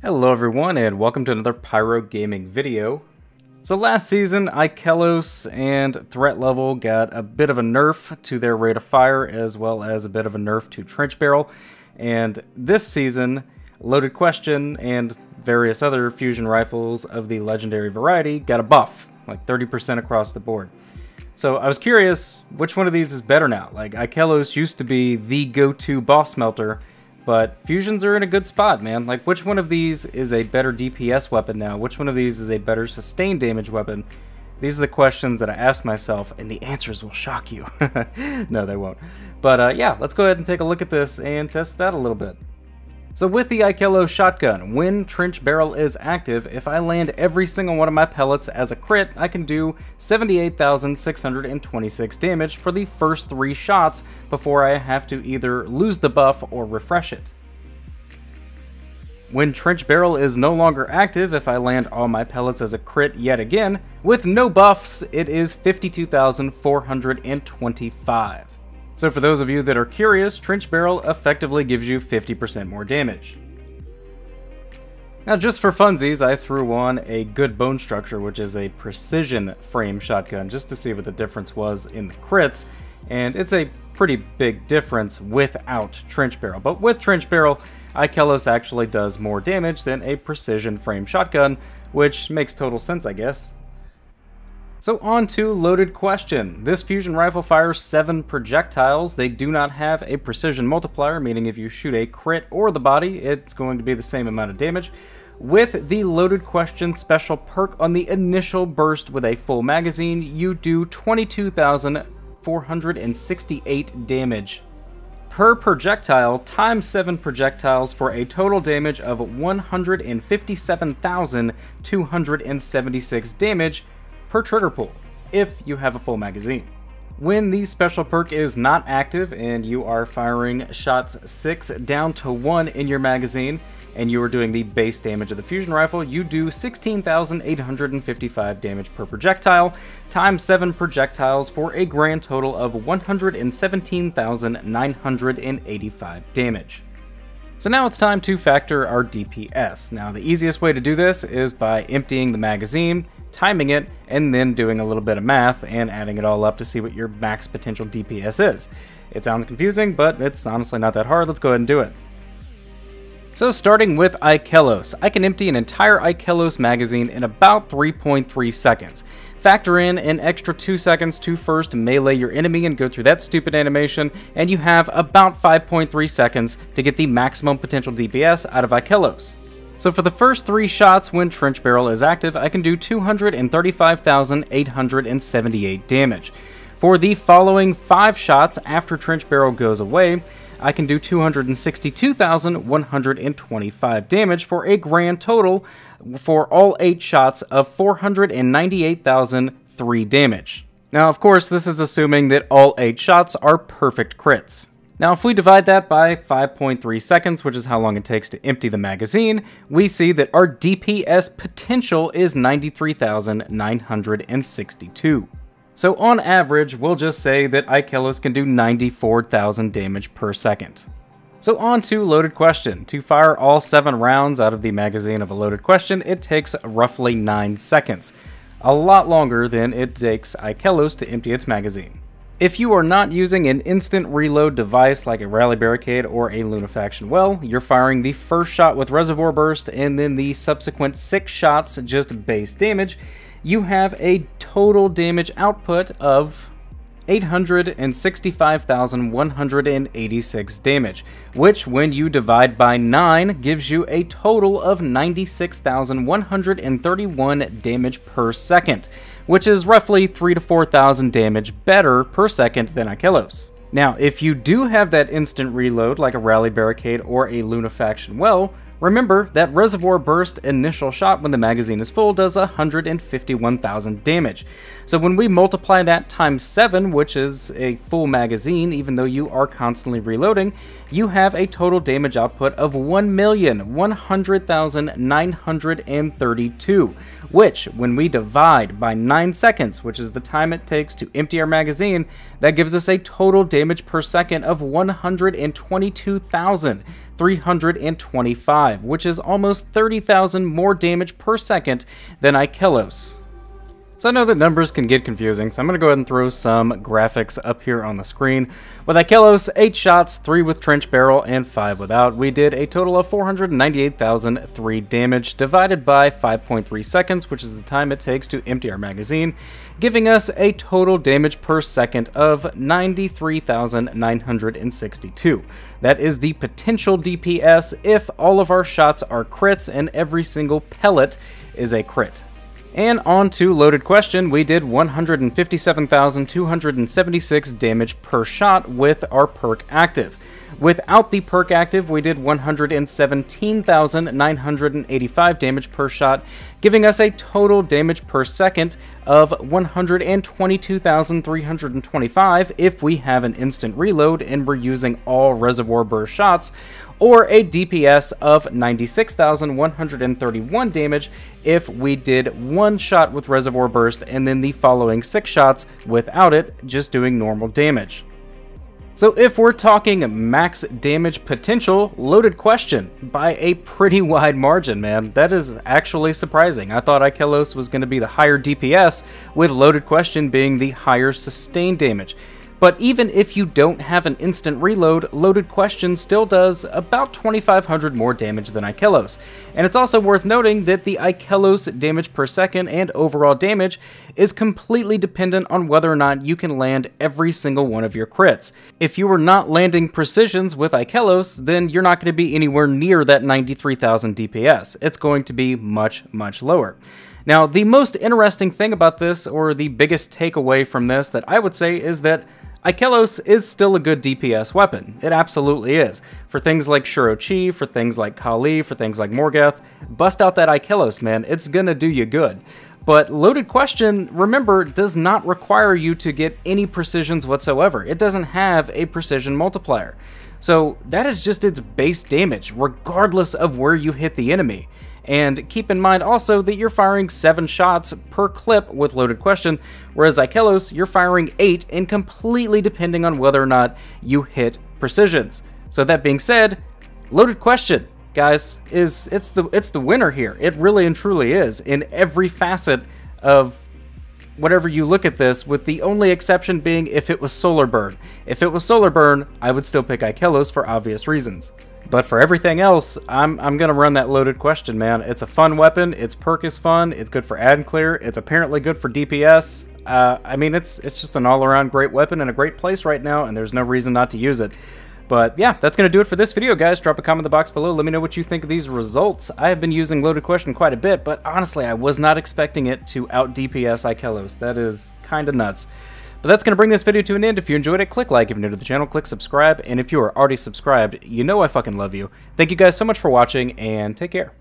Hello everyone and welcome to another Pyro gaming video. So last season, Ikelos and threat level got a bit of a nerf to their rate of fire as well as a bit of a nerf to trench barrel. And this season, loaded question and various other fusion rifles of the legendary variety got a buff, like 30% across the board. So I was curious, which one of these is better now? Like Ikelos used to be the go-to boss smelter, but fusions are in a good spot, man. Like, which one of these is a better DPS weapon now? Which one of these is a better sustained damage weapon? These are the questions that I ask myself, and the answers will shock you. No, they won't. But yeah, let's go ahead and take a look at this and test it out a little bit. So with the Ikelos shotgun, when trench barrel is active, if I land every single one of my pellets as a crit, I can do 78,626 damage for the first 3 shots before I have to either lose the buff or refresh it. When trench barrel is no longer active, if I land all my pellets as a crit yet again, with no buffs, it is 52,425. So for those of you that are curious, trench barrel effectively gives you 50% more damage. Now just for funsies, I threw on a good bone structure, which is a precision frame shotgun, just to see what the difference was in the crits, and it's a pretty big difference without trench barrel. But with trench barrel, Ikelos actually does more damage than a precision frame shotgun, which makes total sense, I guess. So on to loaded question. This fusion rifle fires 7 projectiles. They do not have a precision multiplier, meaning if you shoot a crit or the body, it's going to be the same amount of damage. With the loaded question special perk on the initial burst with a full magazine, you do 22,468 damage per projectile times 7 projectiles for a total damage of 157,276 damage per trigger pull, if you have a full magazine. When the special perk is not active and you are firing shots 6 down to 1 in your magazine, and you are doing the base damage of the fusion rifle, you do 16,855 damage per projectile, times 7 projectiles for a grand total of 117,985 damage. So now it's time to factor our DPS. Now the easiest way to do this is by emptying the magazine, timing it, and then doing a little bit of math and adding it all up to see what your max potential DPS is. It sounds confusing, but it's honestly not that hard. Let's go ahead and do it. So starting with Ikelos, I can empty an entire Ikelos magazine in about 3.3 seconds. Factor in an extra 2 seconds to first melee your enemy and go through that stupid animation, and you have about 5.3 seconds to get the maximum potential DPS out of Ikelos. So for the first 3 shots when trench barrel is active, I can do 235,878 damage. For the following 5 shots after trench barrel goes away, I can do 262,125 damage for a grand total for all 8 shots of 498,003 damage. Now of course this is assuming that all 8 shots are perfect crits. Now if we divide that by 5.3 seconds, which is how long it takes to empty the magazine, we see that our DPS potential is 93,962. So on average, we'll just say that Ikelos can do 94,000 damage per second. So on to loaded question. To fire all 7 rounds out of the magazine of a loaded question, it takes roughly 9 seconds. A lot longer than it takes Ikelos to empty its magazine. If you are not using an instant reload device like a rally barricade or a lunafaction well, you're firing the first shot with reservoir burst and then the subsequent 6 shots just base damage, you have a total damage output of 865,186 damage, which when you divide by 9 gives you a total of 96,131 damage per second, which is roughly 3,000 to 4,000 damage better per second than Ikelos. Now, if you do have that instant reload like a rally barricade or a lunafaction well, remember that reservoir burst initial shot when the magazine is full does 151,000 damage. So when we multiply that times 7, which is a full magazine, even though you are constantly reloading, you have a total damage output of 1,100,932, which when we divide by 9 seconds, which is the time it takes to empty our magazine, that gives us a total damage per second of 122,000. 325, which is almost 30,000 more damage per second than Ikelos. So I know that numbers can get confusing, so I'm going to go ahead and throw some graphics up here on the screen. With Ikelos, 8 shots, 3 with trench barrel, and 5 without, we did a total of 498,003 damage, divided by 5.3 seconds, which is the time it takes to empty our magazine, giving us a total damage per second of 93,962. That is the potential DPS if all of our shots are crits and every single pellet is a crit. And on to loaded question, we did 157,276 damage per shot with our perk active. Without the perk active, we did 117,985 damage per shot, giving us a total damage per second of 122,325 if we have an instant reload and we're using all reservoir burst shots, or a DPS of 96,131 damage if we did 1 shot with reservoir burst and then the following 6 shots without it, just doing normal damage. So if we're talking max damage potential, loaded question by a pretty wide margin, man. That is actually surprising. I thought Ikelos was going to be the higher DPS, with loaded question being the higher sustained damage. But even if you don't have an instant reload, loaded question still does about 2,500 more damage than Ikelos. And it's also worth noting that the Ikelos damage per second and overall damage is completely dependent on whether or not you can land every single one of your crits. If you were not landing precisions with Ikelos, then you're not going to be anywhere near that 93,000 DPS. It's going to be much, much lower. Now, the most interesting thing about this, or the biggest takeaway from this that I would say, is that Ikelos is still a good DPS weapon. It absolutely is. For things like Shirochi, for things like Kali, for things like Morgoth, bust out that Ikelos, man. It's gonna do you good. But loaded question, remember, does not require you to get any precisions whatsoever. It doesn't have a precision multiplier. So that is just its base damage, regardless of where you hit the enemy. And keep in mind also that you're firing 7 shots per clip with loaded question, whereas Ikelos, you're firing 8, and completely depending on whether or not you hit precisions. So that being said, loaded question, guys, it's the winner here. It really and truly is in every facet of whatever you look at this, with the only exception being if it was solar burn. If it was solar burn, I would still pick Ikelos for obvious reasons. But for everything else, I'm going to run that loaded question, man. It's a fun weapon, its perk is fun, it's good for add and clear, it's apparently good for DPS. I mean, it's just an all-around great weapon in a great place right now, and there's no reason not to use it. But yeah, that's going to do it for this video, guys. Drop a comment in the box below. Let me know what you think of these results. I have been using loaded question quite a bit, but honestly, I was not expecting it to out-DPS Ikelos. That is kind of nuts. But that's going to bring this video to an end. If you enjoyed it, click like. If you're new to the channel, click subscribe. And if you are already subscribed, you know I fucking love you. Thank you guys so much for watching, and take care.